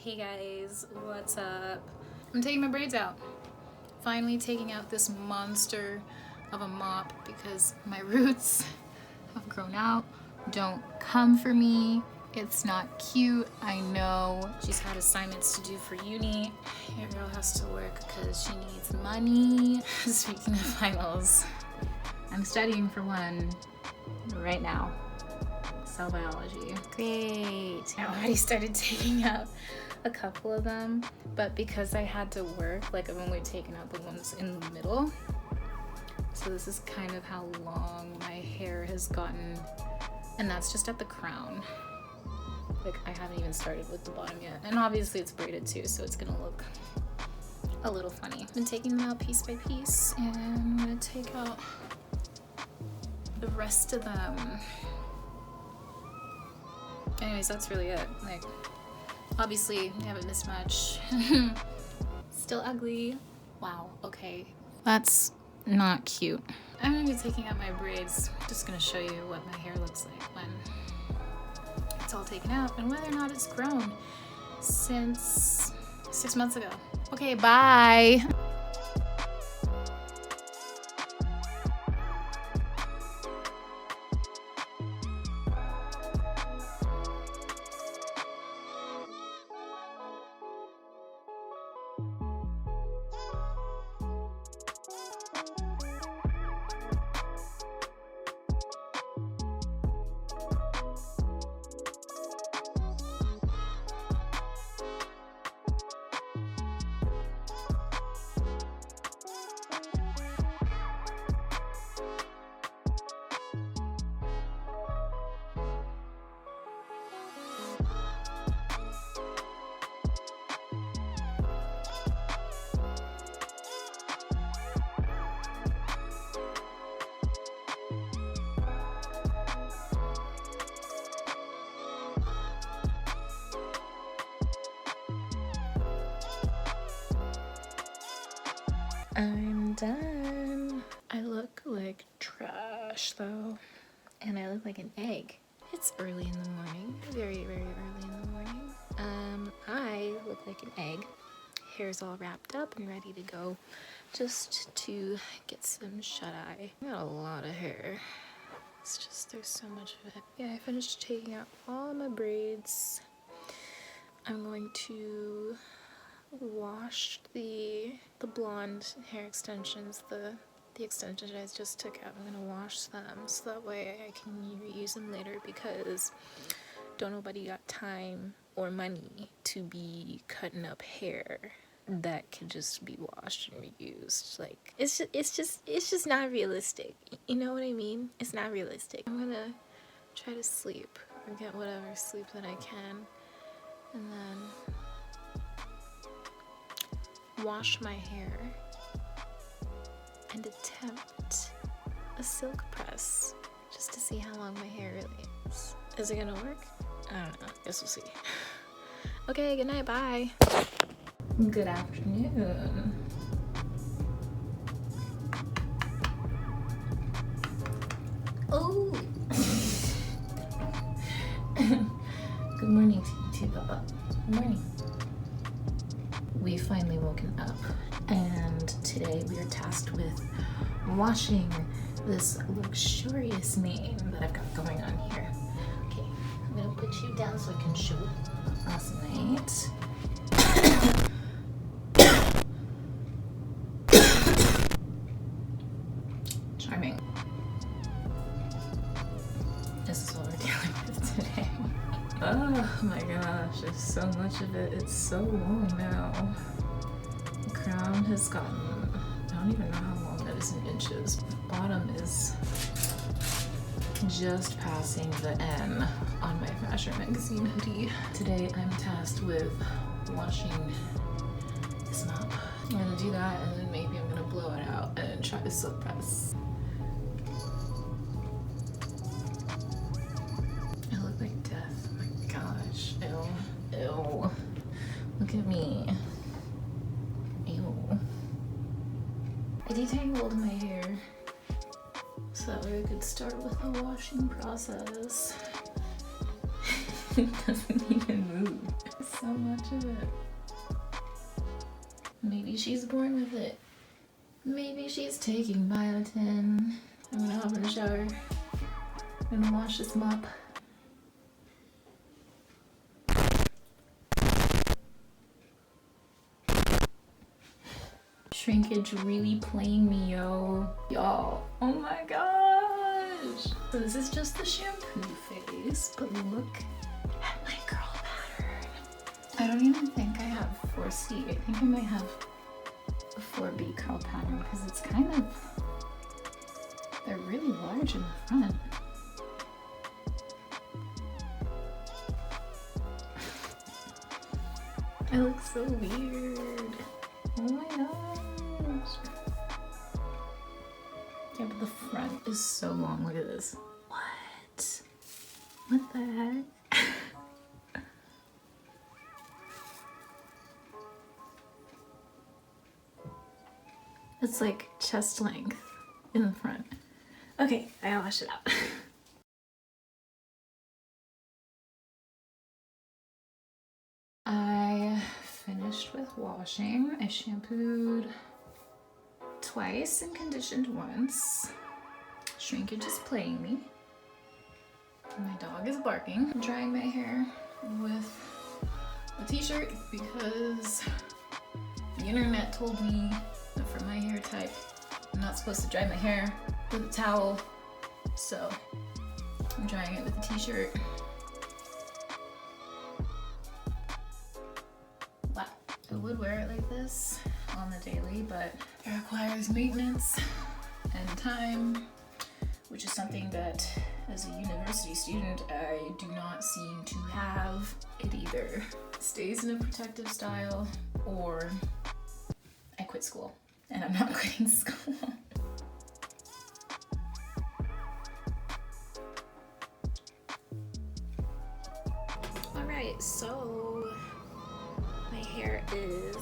Hey guys, what's up? I'm taking my braids out. Finally taking out this monster of a mop because my roots have grown out. Don't come for me. It's not cute, I know. She's had assignments to do for uni. Your girl has to work because she needs money. Speaking of finals, I'm studying for one right now. Cell biology. Great. I already started taking out a couple of them, but because I had to work, like I've only taken out the ones in the middle. So this is kind of how long my hair has gotten, and that's just at the crown. Like I haven't even started with the bottom yet. And obviously it's braided too, so it's gonna look a little funny. I've been taking them out piece by piece, and I'm gonna take out the rest of them. Anyways, that's really it. Like, obviously, I haven't missed much. Still ugly. Wow, okay. That's not cute. I'm gonna be taking out my braids. Just gonna show you what my hair looks like when it's all taken out and whether or not it's grown since 6 months ago. Okay, bye. I'm done. I look like trash though, and I look like an egg. It's early in the morning, very, very early in the morning. I look like an egg. Hair's all wrapped up and ready to go, just to get some shut-eye. I got a lot of hair. It's just, there's so much of it. Yeah, I finished taking out all my braids. I'm going to wash the blonde hair extensions, the extensions I just took out. I'm gonna wash them so that way I can reuse them later, because don't nobody got time or money to be cutting up hair that can just be washed and reused. Like it's just not realistic. You know what I mean? It's not realistic. I'm gonna try to sleep or get whatever sleep that I can, and then wash my hair and attempt a silk press just to see how long my hair really is. Is it gonna work? I don't know. Guess we'll see. Okay, good night, bye. Good afternoon. Oh. Good morning to you too, Papa. Good morning. We finally woken up, and today we are tasked with washing this luxurious mane that I've got going on here. Okay, I'm gonna put you down so I can show last night. Charming. This is what we're dealing with today. Oh my gosh, there's so much of it. It's so long now. The crown has gotten, I don't even know how long that is in inches. The bottom is just passing the N on my Fashion Magazine hoodie. Today I'm tasked with washing this mop. I'm gonna do that, and then maybe I'm gonna blow it out and try to silk press. Ew. Look at me. Ew. I detangled my hair so that way I could start with the washing process. It doesn't even move. So much of it. Maybe she's born with it. Maybe she's taking biotin. I'm gonna hop in the shower. I'm gonna wash this mop. Shrinkage really playing me, yo. Y'all, oh my gosh. So this is just the shampoo phase, but look at my curl pattern. I don't even think I have 4C. I think I might have a 4B curl pattern because it's kind of, they're really large in the front. I look so weird. Oh my gosh. Yeah, but the front is so long. Look at this. What? What the heck? It's like chest length in the front. Okay, I wash it out. I finished with washing. I shampooed twice and conditioned once. Shrinkage is playing me. My dog is barking. I'm drying my hair with a t-shirt because the internet told me that for my hair type, I'm not supposed to dry my hair with a towel. So I'm drying it with a t-shirt. Wow, I would wear it like this on the daily, but it requires maintenance and time, which is something that as a university student, I do not seem to have. It either stays in a protective style or I quit school, and I'm not quitting school. All right, so my hair is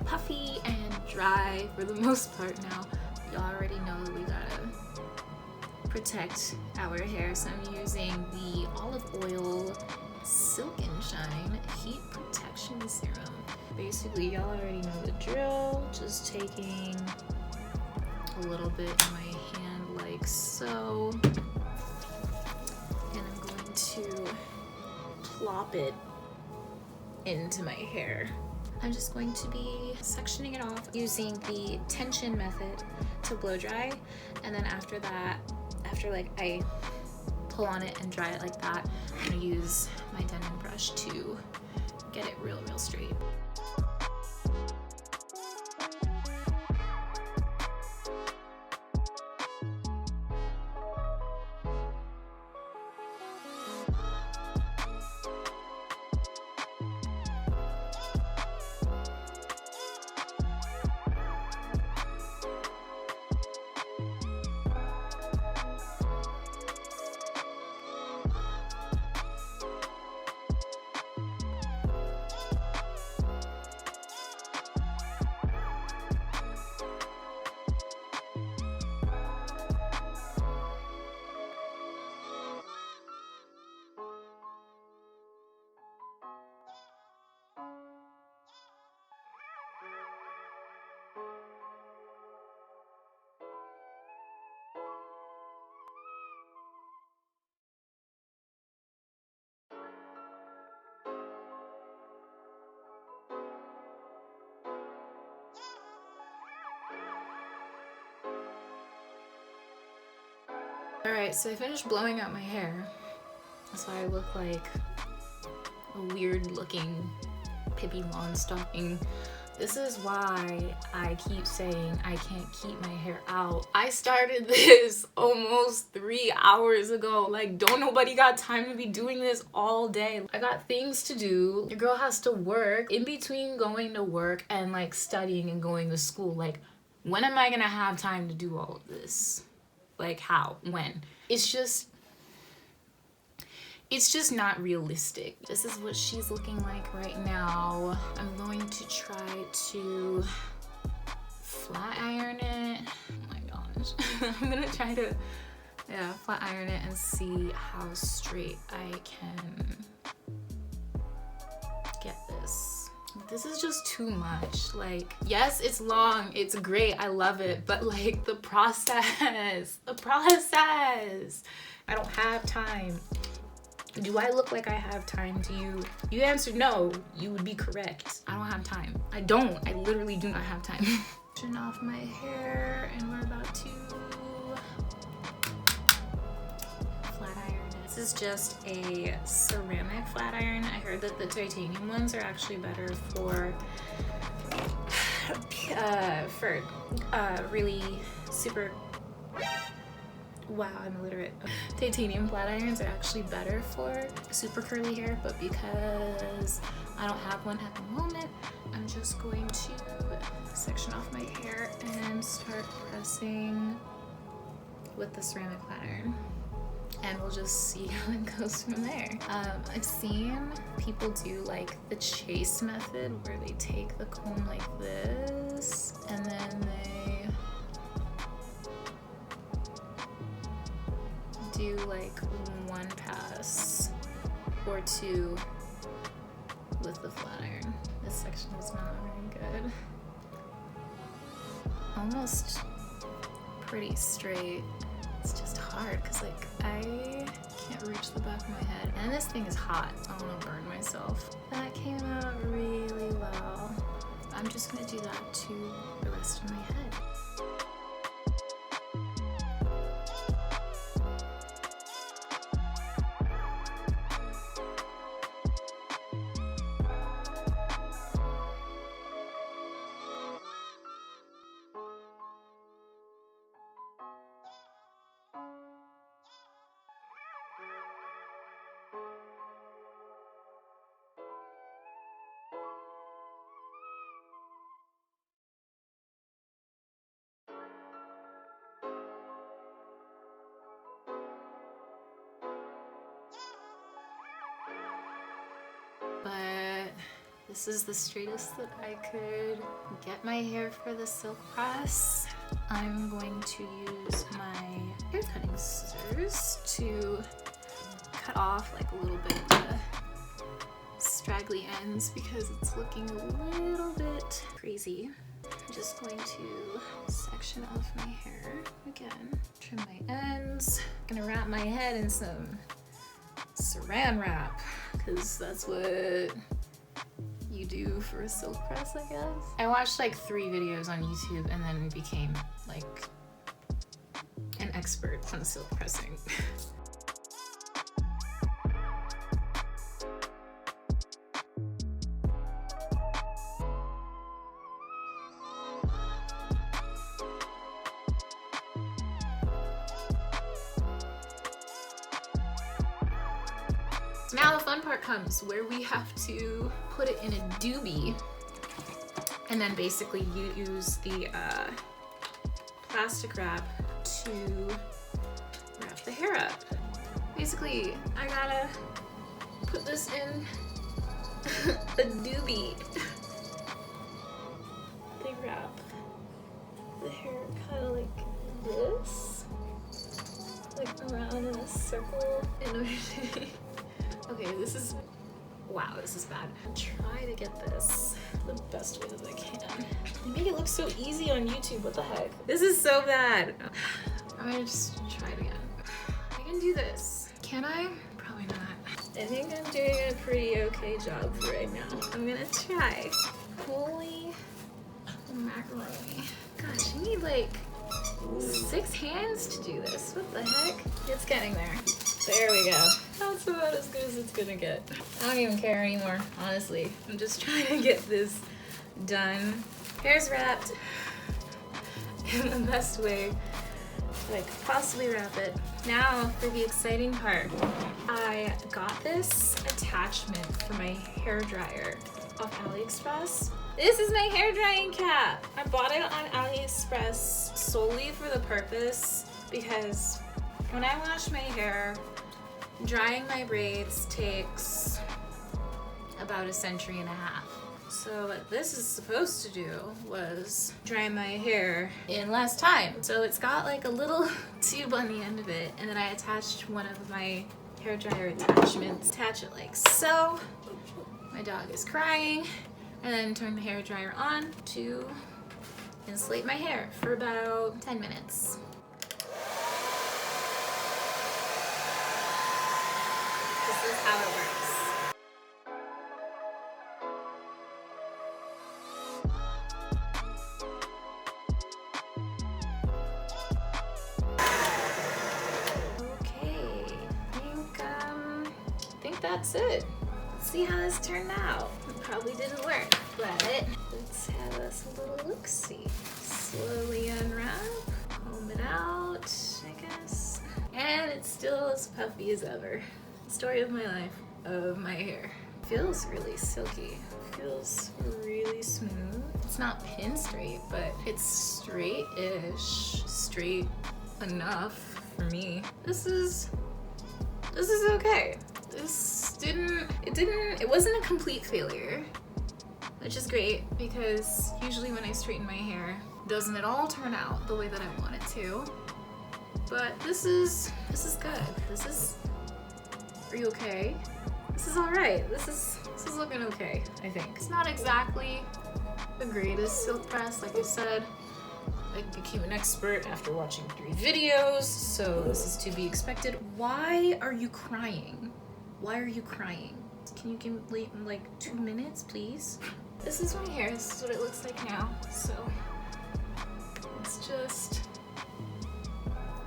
puffy and dry for the most part now. You already know that we gotta protect our hair, so I'm using the olive oil Silk and Shine Heat Protection Serum. Basically, y'all already know the drill. Just taking a little bit in my hand like so, and I'm going to plop it into my hair. I'm just going to be sectioning it off using the tension method to blow dry, and then after that, after like I pull on it and dry it like that, I'm gonna use my denim brush to get it real straight. Alright, so I finished blowing out my hair. That's why I look like a weird looking Pippi Longstocking. This is why I keep saying I can't keep my hair out. I started this almost 3 hours ago. Like, don't nobody got time to be doing this all day. I got things to do. Your girl has to work. In between going to work and like studying and going to school, like, when am I gonna have time to do all of this? Like, how? When? It's just not realistic. This is what she's looking like right now. I'm going to try to flat iron it. Oh my gosh. I'm gonna try to Yeah, flat iron it and see how straight I can get this. This is just too much. Like, yes, it's long, it's great, I love it, but like the process, I don't have time. Do I look like I have time to you? You answered no, you would be correct. I don't have time. I literally do not have time. Turn off my hair and we're about to flat iron. This is just a ceramic flat iron. I heard that the titanium ones are actually better for really super, wow, I'm illiterate. Titanium flat irons are actually better for super curly hair, but because I don't have one at the moment, I'm just going to section off my hair and start pressing with the ceramic flat iron. And we'll just see how it goes from there. I've seen people do like the chase method where they take the comb like this and then they do like one pass or two with the flat iron. This section is not very good. Almost pretty straight. It's just hard because like I can't reach the back of my head. And this thing is hot. I don't want to burn myself. That came out really well. I'm just gonna do that to the rest of my head. But this is the straightest that I could get my hair for the silk press. I'm going to use my hair cutting scissors to cut off like a little bit of the straggly ends because it's looking a little bit crazy. I'm just going to section off my hair again, trim my ends. I'm gonna wrap my head in some saran wrap because that's what you do for a silk press, I guess. I watched like 3 videos on YouTube and then became like an expert on silk pressing. So now the fun part comes where we have to put it in a doobie and then basically you use the plastic wrap to wrap the hair up. Basically, I gotta put this in a doobie. They wrap the hair kind of like this, like around in a circle in order to okay, this is, wow, this is bad. I'll try to get this the best way that I can. They make it look so easy on YouTube, what the heck? This is so bad. I'm gonna just try it again. I can do this. Can I? Probably not. I think I'm doing a pretty okay job for right now. I'm gonna try. Holy macaroni. Gosh, you need like 6 hands to do this. What the heck? It's getting there. There we go. That's about as good as it's gonna get. I don't even care anymore, honestly. I'm just trying to get this done. Hair's wrapped in the best way that I could possibly wrap it. Now for the exciting part. I got this attachment for my hair dryer off AliExpress. This is my hair drying cap. I bought it on AliExpress solely for the purpose because when I wash my hair, drying my braids takes about 1.5 centuries. So what this is supposed to do was dry my hair in less time. So it's got like a little tube on the end of it, and then I attached one of my hair dryer attachments. Attach it like so. My dog is crying, and then turn the hair dryer on to insulate my hair for about 10 minutes. This is how it works. That's it. Let's see how this turned out. It probably didn't work, but let's have us a little look-see. Slowly unwrap, comb it out, I guess. And it's still as puffy as ever. Story of my life, of my hair. Feels really silky. Feels really smooth. It's not pin straight, but it's straight-ish. Straight enough for me. This is okay. It wasn't a complete failure, which is great because usually when I straighten my hair, doesn't it all turn out the way that I want it to? But this is good. Are you okay? This is all right. This is looking okay, I think. It's not exactly the greatest silk press, like I said. I became an expert after watching 3 videos, so this is to be expected. Why are you crying? Why are you crying? Can you give me like 2 minutes, please? This is my hair. This is what it looks like now. So it's just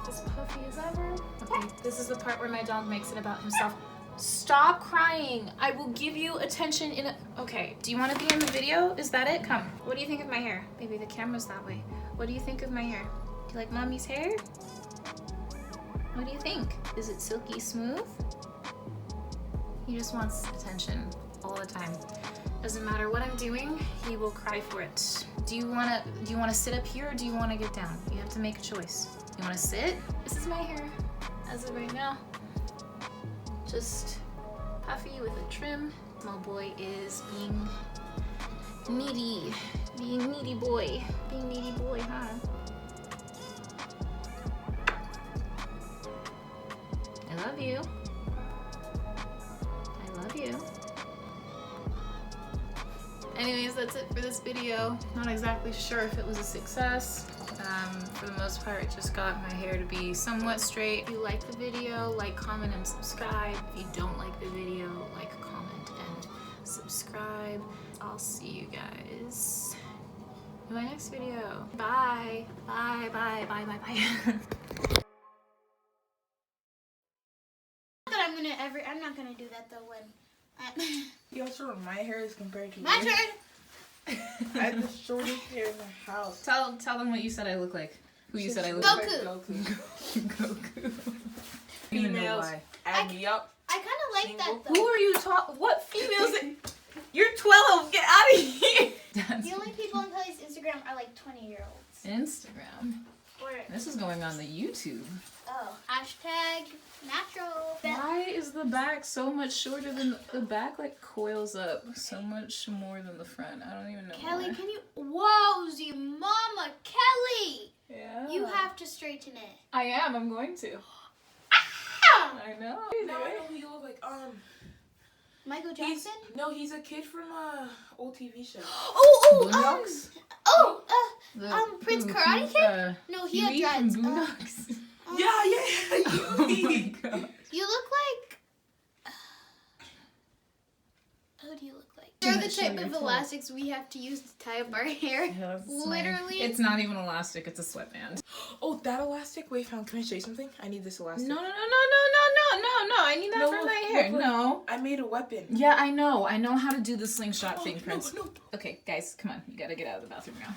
as puffy as ever. Okay, this is the part where my dog makes it about himself. Stop crying. I will give you attention in a... Okay, do you want to be in the video? Is that it? Come. What do you think of my hair? Maybe the camera's that way. What do you think of my hair? Do you like mommy's hair? What do you think? Is it silky smooth? He just wants attention all the time. Doesn't matter what I'm doing, he will cry for it. Do you wanna sit up here or do you wanna get down? You have to make a choice. You wanna sit? This is my hair as of right now. Just puffy with a trim. My boy is being needy. Being needy boy. Being needy boy, huh? I love you. You. Anyways, that's it for this video. Not exactly sure if it was a success. For the most part, it just got my hair to be somewhat straight. If you like the video, like, comment, and subscribe. If you don't like the video, like, comment, and subscribe. I'll see you guys in my next video. Bye. Bye, bye, bye, bye, bye. I'm not gonna do that though when Yo, sure, my hair is compared to my yours. turn. I have the shortest hair in the house. Tell them what you said I look like. Who you said I look Goku. like. Goku. Females, add me up. I kind of like that though. Who are you talking? What females? You're 12. Get out of here. The only people on Kelly's Instagram are like 20-year-olds. Instagram. Or This is going on the YouTube. hashtag natural. Why is the back so much shorter than the back? Like coils up so much more than the front. I don't even know. Kelly, why. can you? Wowzy, Mama, Kelly! Yeah. You have to straighten it. I am. I'm going to. Ah! I know. Now I know who you look like. Michael Jackson? He's a kid from old TV show. Boondocks? Prince Karate Kid? No, he had Huey dreads. from Boondocks. Yeah. Oh my god. You look like. Who do you look like? They're the type of elastics we have to use to tie up our hair. Yeah, Literally. It's not even elastic. It's a sweatband. Oh, that elastic? Wait, can I show you something? I need this elastic. No. I need that No, for my hair. look. No. I made a weapon. Yeah, I know. I know how to do the slingshot thing, Prince. No. Okay, guys, come on. You gotta get out of the bathroom now.